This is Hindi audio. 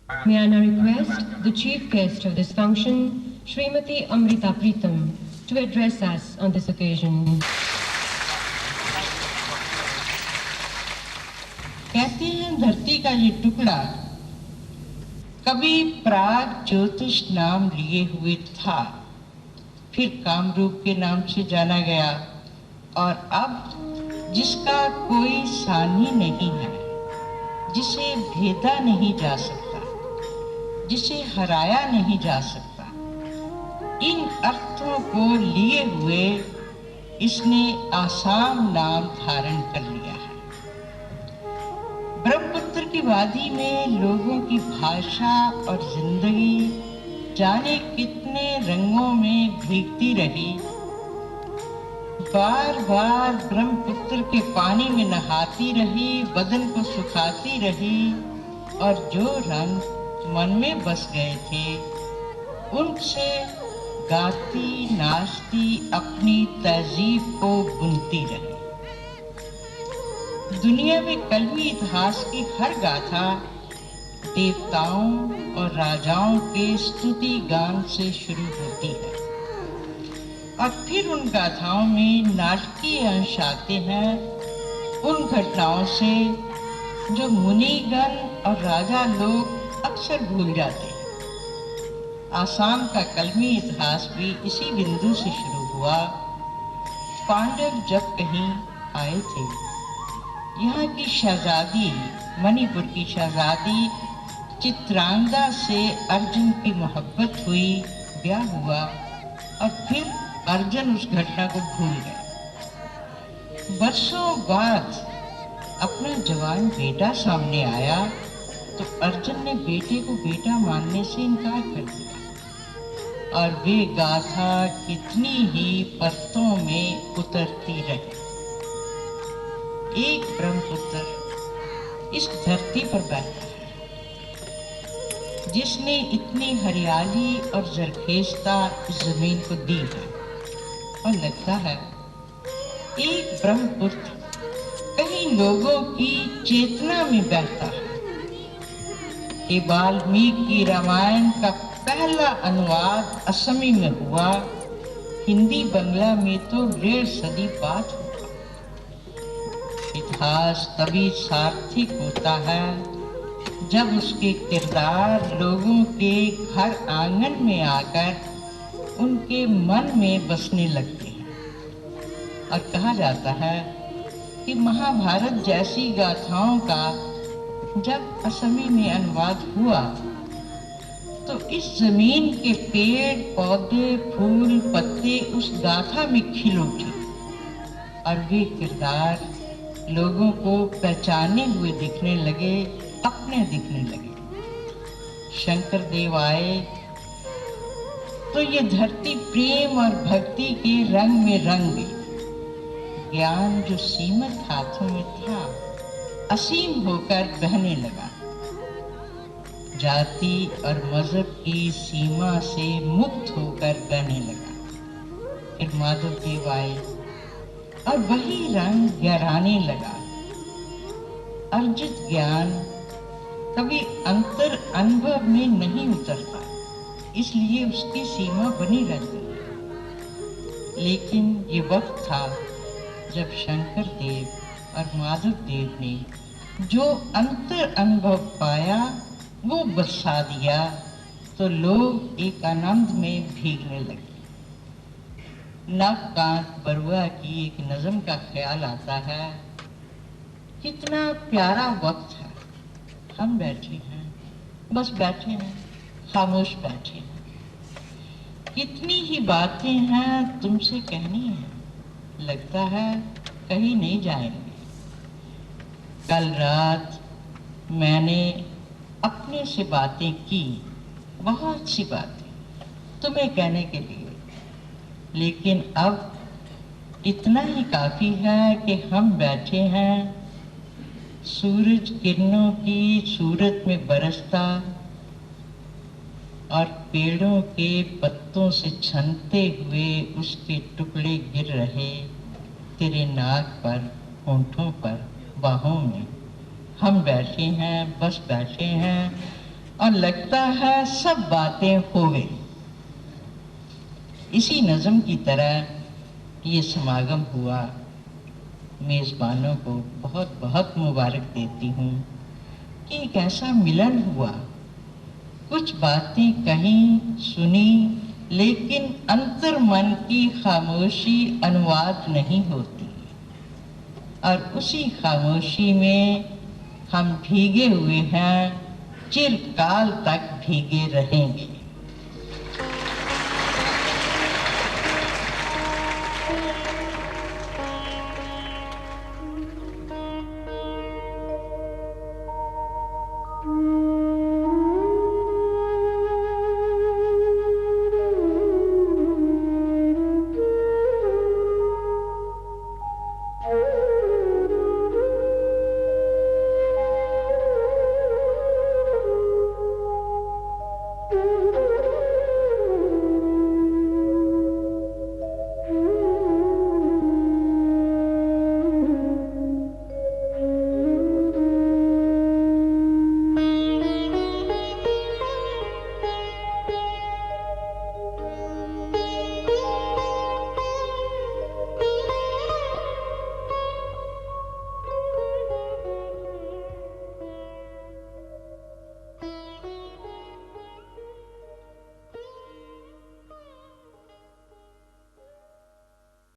May I now request the chief guest of this function, Srimati Amrita Pritam, to address us on this occasion. कहते हैं धरती का ये टुकड़ा कभी प्राग ज्योतिष नाम लिए हुए था, फिर कामरूप के नाम से जाना गया और अब जिसका कोई सानी नहीं है, जिसे भेदा नहीं जा सकता, जिसे हराया नहीं जा सकता, इन अर्थों को लिए हुए इसने आसाम नाम धारण कर लिया है। ब्रह्मपुत्र की वादी में लोगों की भाषा और जिंदगी जाने कितने रंगों में भीगती रही। बार बार ब्रह्मपुत्र के पानी में नहाती रही, बदन को सुखाती रही और जो रंग मन में बस गए थे उनसे गाती नाचती अपनी तहजीब को बुनती रही। दुनिया में कलमी इतिहास की हर गाथा देवताओं और राजाओं के स्तुति गान से शुरू होती है और फिर उन गाथाओं में नाटकीय अंश आते हैं उन घटनाओं से जो मुनिगण और राजा लोग अक्सर भूल जाते हैं। आसाम का कलमी इतिहास भी इसी बिंदु से शुरू हुआ। पांडव जब कहीं आए थे, यहाँ की शहजादी, मणिपुर की शहजादी चित्रांगदा से अर्जुन की मोहब्बत हुई, ब्याह हुआ और फिर अर्जुन उस घटना को भूल गए। वर्षों बाद अपना जवान बेटा सामने आया तो अर्जुन ने बेटे को बेटा मानने से इनकार कर दिया और वे गाथा कितनी ही परतों में उतरती रही। एक ब्रह्मपुत्र इस धरती पर बैठा है जिसने इतनी हरियाली और जरखेजता इस जमीन को दी है और लगता है एक ब्रह्मपुत्र कहीं लोगों की चेतना में बहता है। ये वाल्मीकि रामायण का पहला अनुवाद असमी में हुआ, हिंदी बंगला में तो 1.5 सदी बाद हुआ। इतिहास तभी सार्थक होता है जब उसके किरदार लोगों के घर आंगन में आकर उनके मन में बसने लगते हैं। और कहा जाता है कि महाभारत जैसी गाथाओं का जब असमी में अनुवाद हुआ तो इस जमीन के पेड़ पौधे फूल पत्ते उस गाथा में खिल उठे और वे किरदार लोगों को पहचाने हुए दिखने लगे, अपने दिखने लगे। शंकर देव आए तो ये धरती प्रेम और भक्ति के रंग में रंग गई। ज्ञान जो सीमित हाथों में था असीम होकर बहने लगा। जाति और मजहब की सीमा से मुक्त होकर बहने लगा। फिर माधव देव आए और वही रंग गहराने लगा। अर्जित ज्ञान कभी अंतर अनुभव में नहीं उतरता, इसलिए उसकी सीमा बनी रहती है। लेकिन ये वक्त था जब शंकर देव और माधव देव ने जो अंतर अनुभव पाया वो बरसा दिया तो लोग एक आनंद में भीगने लगे। नवकांत बरुआ की एक नज़म का ख्याल आता है, कितना प्यारा वक्त है, हम बैठे हैं, बस बैठे हैं, खामोश बैठे हैं, कितनी ही बातें हैं तुमसे कहनी है, लगता है कहीं नहीं जाएंगे। कल रात मैंने अपने से बातें की, बहुत सी बातें तुम्हें कहने के लिए, लेकिन अब इतना ही काफ़ी है कि हम बैठे हैं सूरज किरणों की सूरत में बरसता और पेड़ों के पत्तों से छनते हुए उसके टुकड़े गिर रहे तेरे नाक पर, होंठों पर, बाहों में। हम बैठे हैं, बस बैठे हैं और लगता है सब बातें हो गई। इसी नज़म की तरह ये समागम हुआ। मेज़बानों को बहुत बहुत मुबारक देती हूँ कि एक ऐसा मिलन हुआ। कुछ बातें कहीं सुनी, लेकिन अंतर मन की खामोशी अनुवाद नहीं होती, और उसी खामोशी में हम भीगे हुए हैं, चिरकाल तक भीगे रहेंगे।